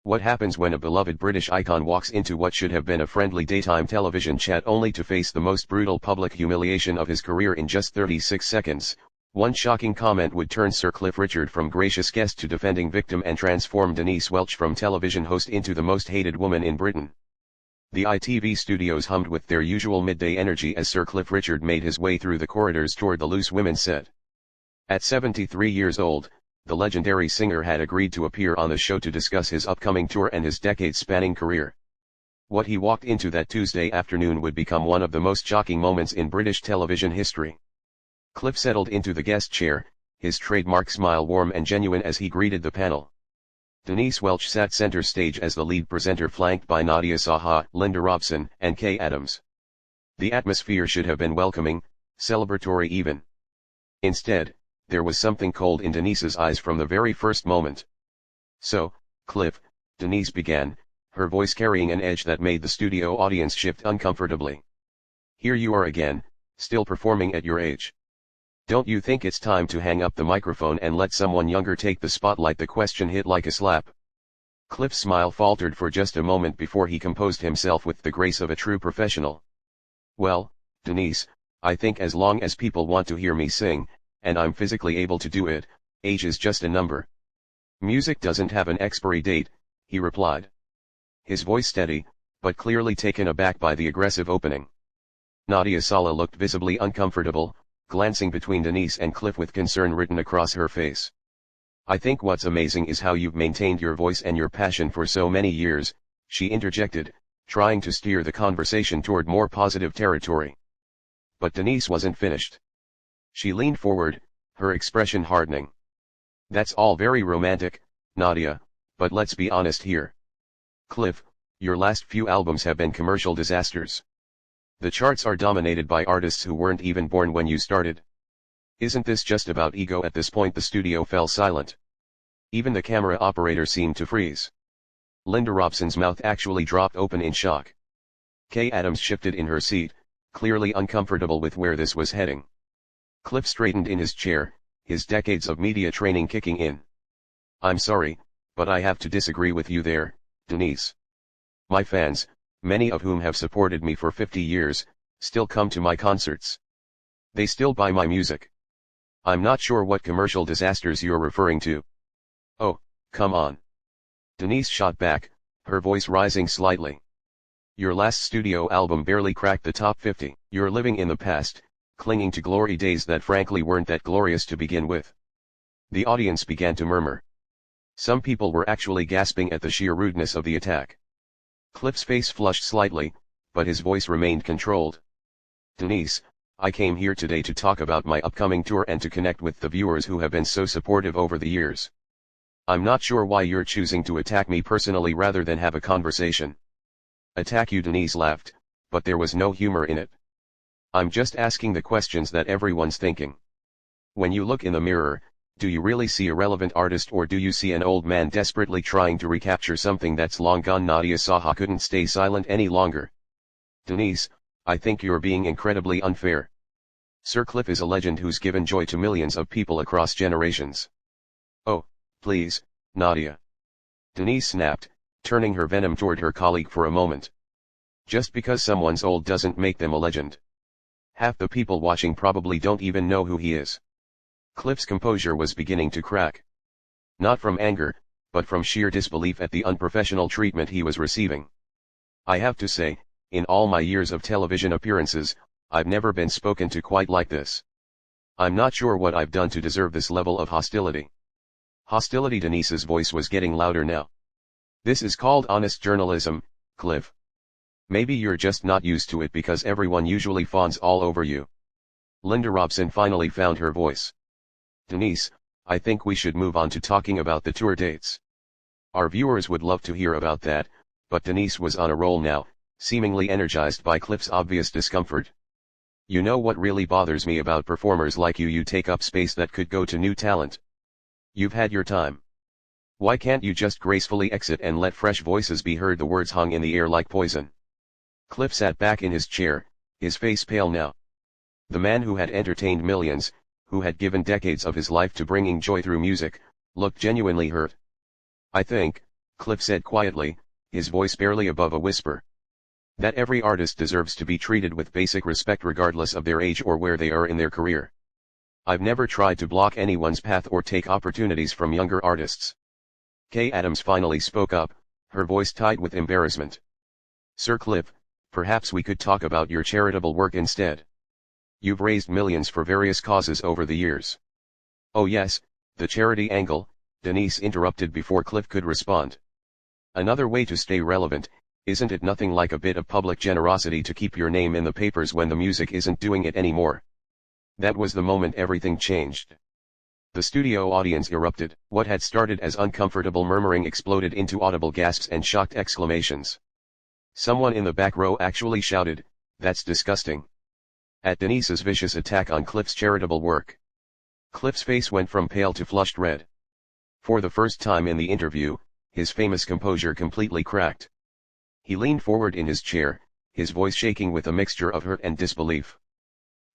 What happens when a beloved British icon walks into what should have been a friendly daytime television chat only to face the most brutal public humiliation of his career in just 36 seconds? One shocking comment would turn Sir Cliff Richard from gracious guest to defending victim and transform Denise Welch from television host into the most hated woman in Britain. The ITV studios hummed with their usual midday energy as Sir Cliff Richard made his way through the corridors toward the Loose Women set. At 73 years old, the legendary singer had agreed to appear on the show to discuss his upcoming tour and his decade-spanning career. What he walked into that Tuesday afternoon would become one of the most shocking moments in British television history. Cliff settled into the guest chair, his trademark smile warm and genuine as he greeted the panel. Denise Welch sat center stage as the lead presenter, flanked by Nadia Saha, Linda Robson, and Kay Adams. The atmosphere should have been welcoming, celebratory even. Instead, there was something cold in Denise's eyes from the very first moment. "So, Cliff," Denise began, her voice carrying an edge that made the studio audience shift uncomfortably. "Here you are again, still performing at your age. Don't you think it's time to hang up the microphone and let someone younger take the spotlight?" The question hit like a slap. Cliff's smile faltered for just a moment before he composed himself with the grace of a true professional. "Well, Denise, I think as long as people want to hear me sing, and I'm physically able to do it, age is just a number. Music doesn't have an expiry date," he replied. His voice steady, but clearly taken aback by the aggressive opening. Nadia Sala looked visibly uncomfortable, glancing between Denise and Cliff with concern written across her face. "I think what's amazing is how you've maintained your voice and your passion for so many years," she interjected, trying to steer the conversation toward more positive territory. But Denise wasn't finished. She leaned forward, her expression hardening. "That's all very romantic, Nadia, but let's be honest here. Cliff, your last few albums have been commercial disasters. The charts are dominated by artists who weren't even born when you started. Isn't this just about ego?" At this point the studio fell silent. Even the camera operator seemed to freeze. Linda Robson's mouth actually dropped open in shock. Kay Adams shifted in her seat, clearly uncomfortable with where this was heading. Cliff straightened in his chair, his decades of media training kicking in. "I'm sorry, but I have to disagree with you there, Denise. My fans, many of whom have supported me for 50 years, still come to my concerts. They still buy my music. I'm not sure what commercial disasters you're referring to." "Oh, come on." Denise shot back, her voice rising slightly. "Your last studio album barely cracked the top 50. You're living in the past, clinging to glory days that frankly weren't that glorious to begin with." The audience began to murmur. Some people were actually gasping at the sheer rudeness of the attack. Cliff's face flushed slightly, but his voice remained controlled. "Denise, I came here today to talk about my upcoming tour and to connect with the viewers who have been so supportive over the years. I'm not sure why you're choosing to attack me personally rather than have a conversation." "Attack you?" Denise laughed, but there was no humor in it. "I'm just asking the questions that everyone's thinking. When you look in the mirror, do you really see a relevant artist or do you see an old man desperately trying to recapture something that's long gone?" Nadia Saha couldn't stay silent any longer. "Denise, I think you're being incredibly unfair. Sir Cliff is a legend who's given joy to millions of people across generations." "Oh, please, Nadia." Denise snapped, turning her venom toward her colleague for a moment. "Just because someone's old doesn't make them a legend. Half the people watching probably don't even know who he is." Cliff's composure was beginning to crack. Not from anger, but from sheer disbelief at the unprofessional treatment he was receiving. "I have to say, in all my years of television appearances, I've never been spoken to quite like this. I'm not sure what I've done to deserve this level of hostility." "Hostility?" Denise's voice was getting louder now. "This is called honest journalism, Cliff. Maybe you're just not used to it because everyone usually fawns all over you." Linda Robson finally found her voice. "Denise, I think we should move on to talking about the tour dates. Our viewers would love to hear about that," but Denise was on a roll now, seemingly energized by Cliff's obvious discomfort. "You know what really bothers me about performers like you? You take up space that could go to new talent. You've had your time. Why can't you just gracefully exit and let fresh voices be heard?" The words hung in the air like poison. Cliff sat back in his chair, his face pale now. The man who had entertained millions, who had given decades of his life to bringing joy through music, looked genuinely hurt. "I think, Cliff said quietly, his voice barely above a whisper. That every artist deserves to be treated with basic respect regardless of their age or where they are in their career. I've never tried to block anyone's path or take opportunities from younger artists. Kay Adams finally spoke up, her voice tight with embarrassment. Sir Cliff, perhaps we could talk about your charitable work instead. You've raised millions for various causes over the years. Oh yes, the charity angle, Denise interrupted before Cliff could respond. Another way to stay relevant, isn't it nothing like a bit of public generosity to keep your name in the papers when the music isn't doing it anymore? That was the moment everything changed. The studio audience erupted. What had started as uncomfortable murmuring exploded into audible gasps and shocked exclamations. Someone in the back row actually shouted, "That's disgusting!" at Denise's vicious attack on Cliff's charitable work. Cliff's face went from pale to flushed red. For the first time in the interview, his famous composure completely cracked. He leaned forward in his chair, his voice shaking with a mixture of hurt and disbelief.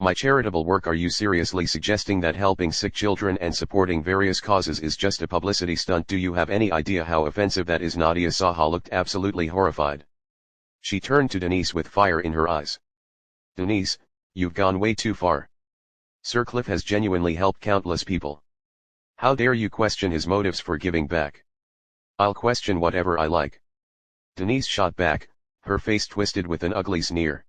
My charitable work? Are you seriously suggesting that helping sick children and supporting various causes is just a publicity stunt? Do you have any idea how offensive that is? Nadia Saha looked absolutely horrified. She turned to Denise with fire in her eyes. Denise, you've gone way too far. Sir Cliff has genuinely helped countless people. How dare you question his motives for giving back? I'll question whatever I like. Denise shot back, her face twisted with an ugly sneer.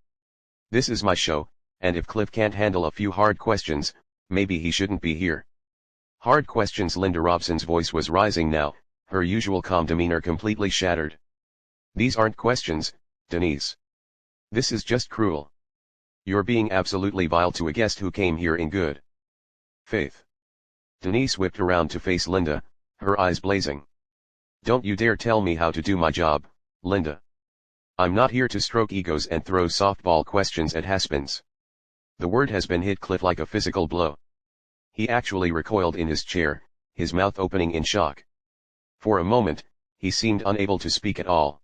This is my show, and if Cliff can't handle a few hard questions, maybe he shouldn't be here. Hard questions? Linda Robson's voice was rising now, her usual calm demeanor completely shattered. These aren't questions, Denise. This is just cruel. You're being absolutely vile to a guest who came here in good faith. Denise whipped around to face Linda, her eyes blazing. Don't you dare tell me how to do my job, Linda. I'm not here to stroke egos and throw softball questions at has-beens. The word has been hit Cliff like a physical blow. He actually recoiled in his chair, his mouth opening in shock. For a moment, he seemed unable to speak at all.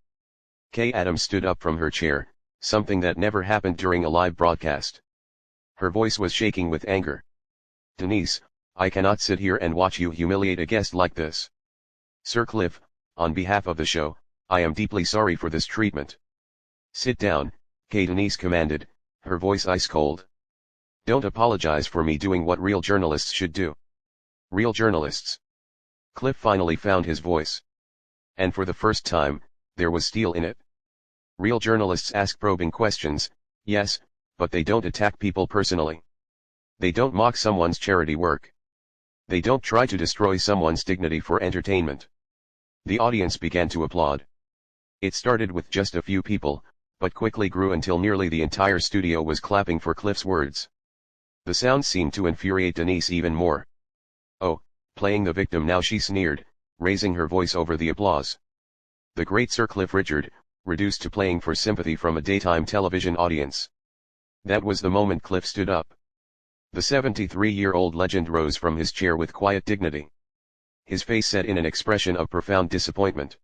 Kay Adams stood up from her chair, something that never happened during a live broadcast. Her voice was shaking with anger. Denise, I cannot sit here and watch you humiliate a guest like this. Sir Cliff, on behalf of the show, I am deeply sorry for this treatment. Sit down, Kay. Denise commanded, her voice ice cold. Don't apologize for me doing what real journalists should do. Real journalists. Cliff finally found his voice. And for the first time, there was steel in it. Real journalists ask probing questions, yes, but they don't attack people personally. They don't mock someone's charity work. They don't try to destroy someone's dignity for entertainment. The audience began to applaud. It started with just a few people, but quickly grew until nearly the entire studio was clapping for Cliff's words. The sound seemed to infuriate Denise even more. Oh, playing the victim now, she sneered, raising her voice over the applause. The great Sir Cliff Richard, reduced to playing for sympathy from a daytime television audience. That was the moment Cliff stood up. The 73-year-old legend rose from his chair with quiet dignity. His face set in an expression of profound disappointment.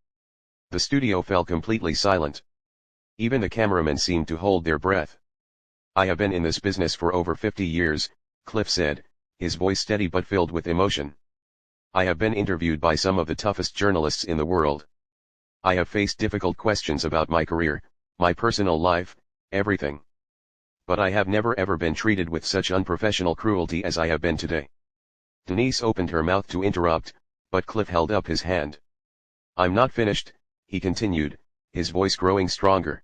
The studio fell completely silent. Even the cameramen seemed to hold their breath. I have been in this business for over 50 years, Cliff said, his voice steady but filled with emotion. I have been interviewed by some of the toughest journalists in the world. I have faced difficult questions about my career, my personal life, everything. But I have never ever been treated with such unprofessional cruelty as I have been today. Denise opened her mouth to interrupt, but Cliff held up his hand. I'm not finished, he continued, his voice growing stronger.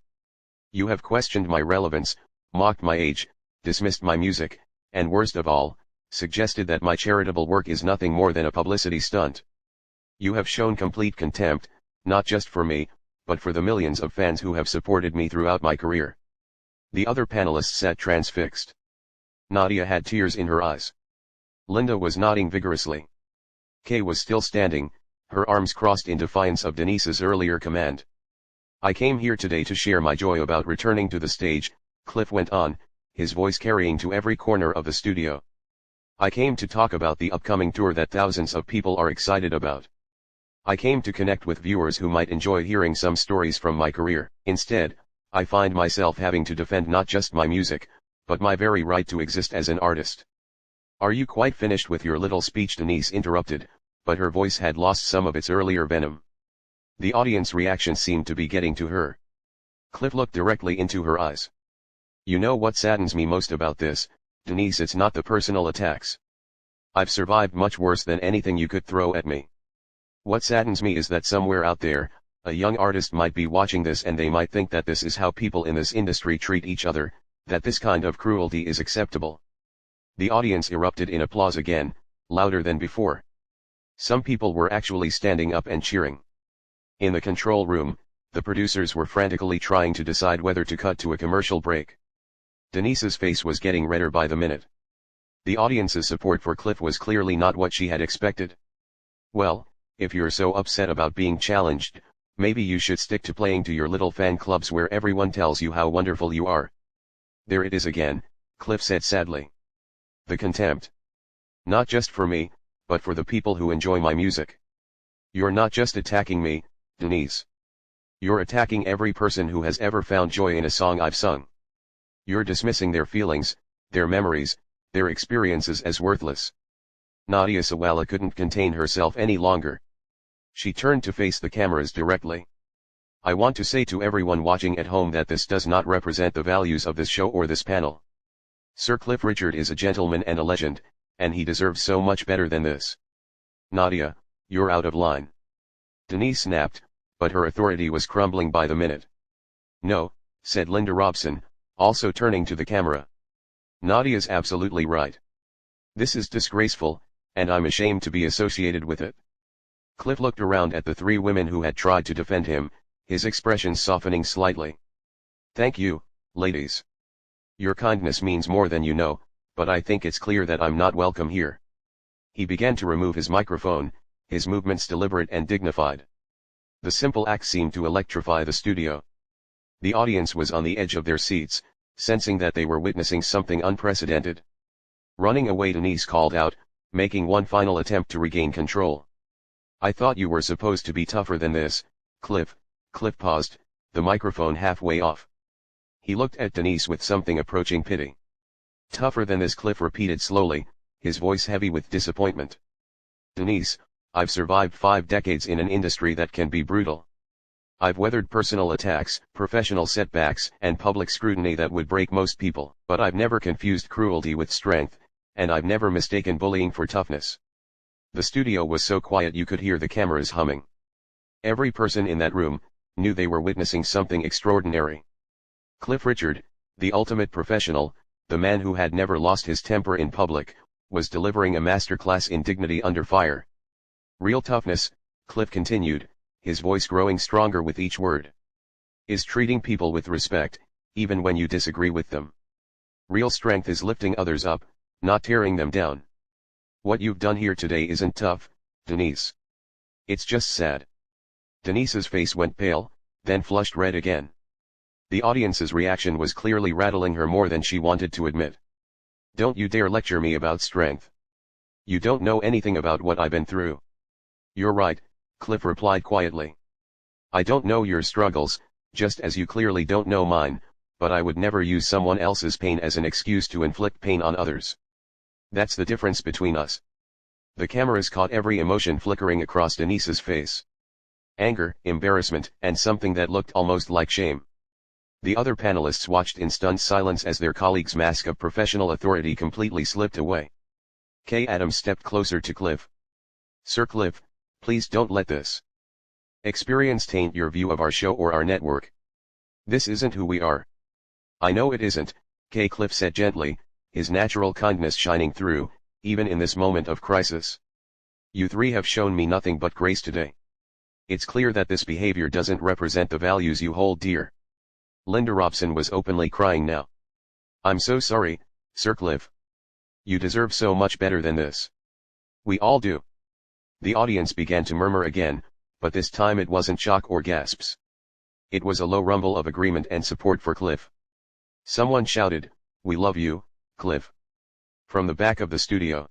You have questioned my relevance, mocked my age, dismissed my music, and worst of all, suggested that my charitable work is nothing more than a publicity stunt. You have shown complete contempt, not just for me, but for the millions of fans who have supported me throughout my career. The other panelists sat transfixed. Nadia had tears in her eyes. Linda was nodding vigorously. Kay was still standing, her arms crossed in defiance of Denise's earlier command. I came here today to share my joy about returning to the stage, Cliff went on, his voice carrying to every corner of the studio. I came to talk about the upcoming tour that thousands of people are excited about. I came to connect with viewers who might enjoy hearing some stories from my career. Instead, I find myself having to defend not just my music, but my very right to exist as an artist. Are you quite finished with your little speech? Denise interrupted, but her voice had lost some of its earlier venom. The audience reaction seemed to be getting to her. Cliff looked directly into her eyes. You know what saddens me most about this, Denise? It's not the personal attacks. I've survived much worse than anything you could throw at me. What saddens me is that somewhere out there, a young artist might be watching this and they might think that this is how people in this industry treat each other, that this kind of cruelty is acceptable. The audience erupted in applause again, louder than before. Some people were actually standing up and cheering. In the control room, the producers were frantically trying to decide whether to cut to a commercial break. Denise's face was getting redder by the minute. The audience's support for Cliff was clearly not what she had expected. Well, if you're so upset about being challenged, maybe you should stick to playing to your little fan clubs where everyone tells you how wonderful you are. There it is again, Cliff said sadly. The contempt. Not just for me, but for the people who enjoy my music. You're not just attacking me, Denise. You're attacking every person who has ever found joy in a song I've sung. You're dismissing their feelings, their memories, their experiences as worthless. Nadia Sawala couldn't contain herself any longer. She turned to face the cameras directly. I want to say to everyone watching at home that this does not represent the values of this show or this panel. Sir Cliff Richard is a gentleman and a legend, and he deserves so much better than this. Nadia, you're out of line. Denise snapped, but her authority was crumbling by the minute. No, said Linda Robson, also turning to the camera. Nadia's absolutely right. This is disgraceful, and I'm ashamed to be associated with it. Cliff looked around at the three women who had tried to defend him, his expression softening slightly. Thank you, ladies. Your kindness means more than you know, but I think it's clear that I'm not welcome here. He began to remove his microphone, his movements deliberate and dignified. The simple act seemed to electrify the studio. The audience was on the edge of their seats, sensing that they were witnessing something unprecedented. Running away, Denise called out, making one final attempt to regain control. I thought you were supposed to be tougher than this, Cliff. Cliff paused, the microphone halfway off. He looked at Denise with something approaching pity. Tougher than this, Cliff repeated slowly, his voice heavy with disappointment. Denise, I've survived 5 decades in an industry that can be brutal. I've weathered personal attacks, professional setbacks, and public scrutiny that would break most people, but I've never confused cruelty with strength, and I've never mistaken bullying for toughness. The studio was so quiet you could hear the cameras humming. Every person in that room knew they were witnessing something extraordinary. Cliff Richard, the ultimate professional, the man who had never lost his temper in public, was delivering a masterclass in dignity under fire. Real toughness, Cliff continued, his voice growing stronger with each word, is treating people with respect, even when you disagree with them. Real strength is lifting others up, not tearing them down. What you've done here today isn't tough, Denise. It's just sad. Denise's face went pale, then flushed red again. The audience's reaction was clearly rattling her more than she wanted to admit. Don't you dare lecture me about strength. You don't know anything about what I've been through. You're right, Cliff replied quietly. I don't know your struggles, just as you clearly don't know mine, but I would never use someone else's pain as an excuse to inflict pain on others. That's the difference between us. The cameras caught every emotion flickering across Denise's face. Anger, embarrassment, and something that looked almost like shame. The other panelists watched in stunned silence as their colleague's mask of professional authority completely slipped away. Kay Adams stepped closer to Cliff. Sir Cliff, please don't let this experience taint your view of our show or our network. This isn't who we are. I know it isn't, Kay Cliff said gently, his natural kindness shining through, even in this moment of crisis. You three have shown me nothing but grace today. It's clear that this behavior doesn't represent the values you hold dear. Linda Robson was openly crying now. I'm so sorry, Sir Cliff. You deserve so much better than this. We all do. The audience began to murmur again, but this time it wasn't shock or gasps. It was a low rumble of agreement and support for Cliff. Someone shouted, "We love you, Cliff," from the back of the studio.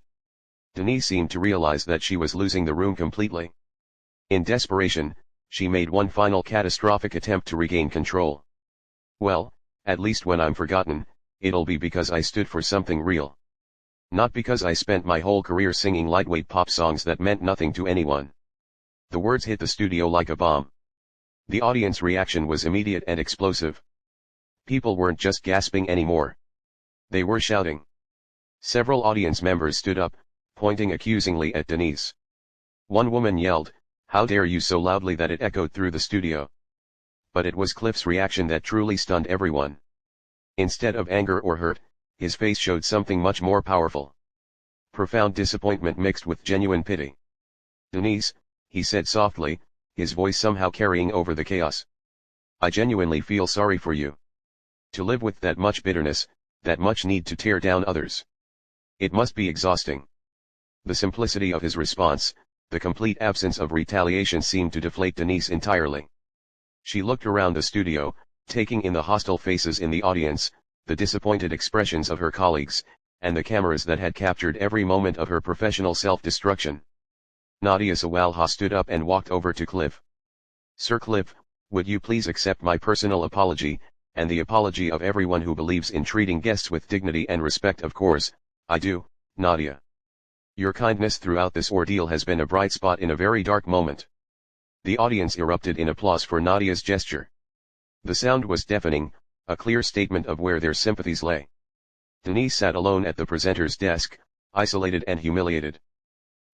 Denise seemed to realize that she was losing the room completely. In desperation, she made one final catastrophic attempt to regain control. Well, at least when I'm forgotten, it'll be because I stood for something real. Not because I spent my whole career singing lightweight pop songs that meant nothing to anyone. The words hit the studio like a bomb. The audience reaction was immediate and explosive. People weren't just gasping anymore. They were shouting. Several audience members stood up, pointing accusingly at Denise. One woman yelled, "How dare you," so loudly that it echoed through the studio. But it was Cliff's reaction that truly stunned everyone. Instead of anger or hurt, his face showed something much more powerful. Profound disappointment mixed with genuine pity. "Denise," he said softly, his voice somehow carrying over the chaos. "I genuinely feel sorry for you. To live with that much bitterness, that much need to tear down others. It must be exhausting." The simplicity of his response, the complete absence of retaliation, seemed to deflate Denise entirely. She looked around the studio, taking in the hostile faces in the audience, the disappointed expressions of her colleagues, and the cameras that had captured every moment of her professional self-destruction. Nadia Sawalha stood up and walked over to Cliff. "Sir Cliff, would you please accept my personal apology, and the apology of everyone who believes in treating guests with dignity and respect?" "Of course, I do, Nadia. Your kindness throughout this ordeal has been a bright spot in a very dark moment." The audience erupted in applause for Nadia's gesture. The sound was deafening, a clear statement of where their sympathies lay. Denise sat alone at the presenter's desk, isolated and humiliated.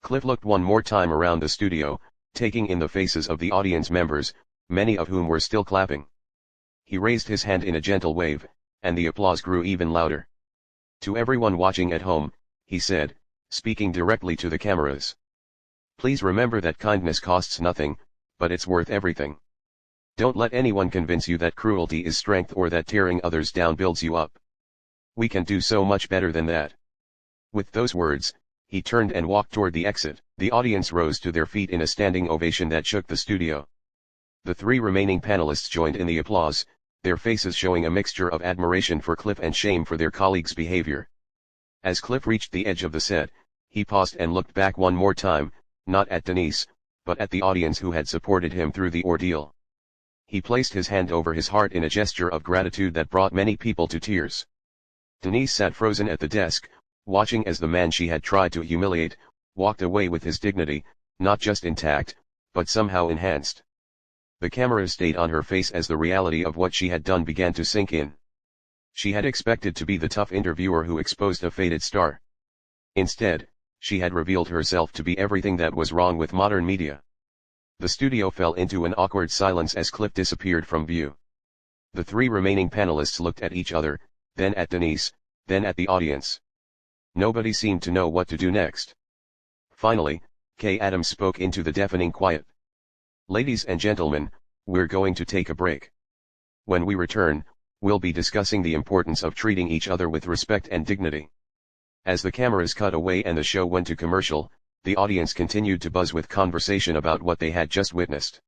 Cliff looked one more time around the studio, taking in the faces of the audience members, many of whom were still clapping. He raised his hand in a gentle wave, and the applause grew even louder. "To everyone watching at home," he said, speaking directly to the cameras. "Please remember that kindness costs nothing, but it's worth everything. Don't let anyone convince you that cruelty is strength or that tearing others down builds you up. We can do so much better than that." With those words, he turned and walked toward the exit. The audience rose to their feet in a standing ovation that shook the studio. The three remaining panelists joined in the applause, their faces showing a mixture of admiration for Cliff and shame for their colleagues' behavior. As Cliff reached the edge of the set, he paused and looked back one more time, not at Denise, but at the audience who had supported him through the ordeal. He placed his hand over his heart in a gesture of gratitude that brought many people to tears. Denise sat frozen at the desk, watching as the man she had tried to humiliate, walked away with his dignity, not just intact, but somehow enhanced. The cameras stayed on her face as the reality of what she had done began to sink in. She had expected to be the tough interviewer who exposed a faded star. Instead, she had revealed herself to be everything that was wrong with modern media. The studio fell into an awkward silence as Cliff disappeared from view. The three remaining panelists looked at each other, then at Denise, then at the audience. Nobody seemed to know what to do next. Finally, Kay Adams spoke into the deafening quiet. "Ladies and gentlemen, we're going to take a break. When we return, we'll be discussing the importance of treating each other with respect and dignity." As the cameras cut away and the show went to commercial, the audience continued to buzz with conversation about what they had just witnessed.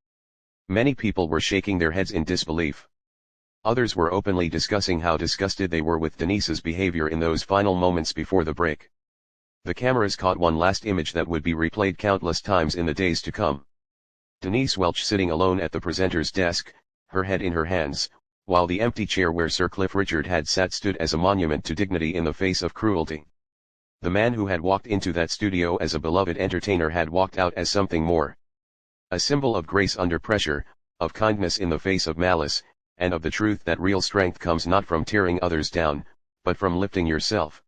Many people were shaking their heads in disbelief. Others were openly discussing how disgusted they were with Denise's behavior in those final moments before the break. The cameras caught one last image that would be replayed countless times in the days to come. Denise Welch sitting alone at the presenter's desk, her head in her hands, while the empty chair where Sir Cliff Richard had sat stood as a monument to dignity in the face of cruelty. The man who had walked into that studio as a beloved entertainer had walked out as something more. A symbol of grace under pressure, of kindness in the face of malice, and of the truth that real strength comes not from tearing others down, but from lifting yourself.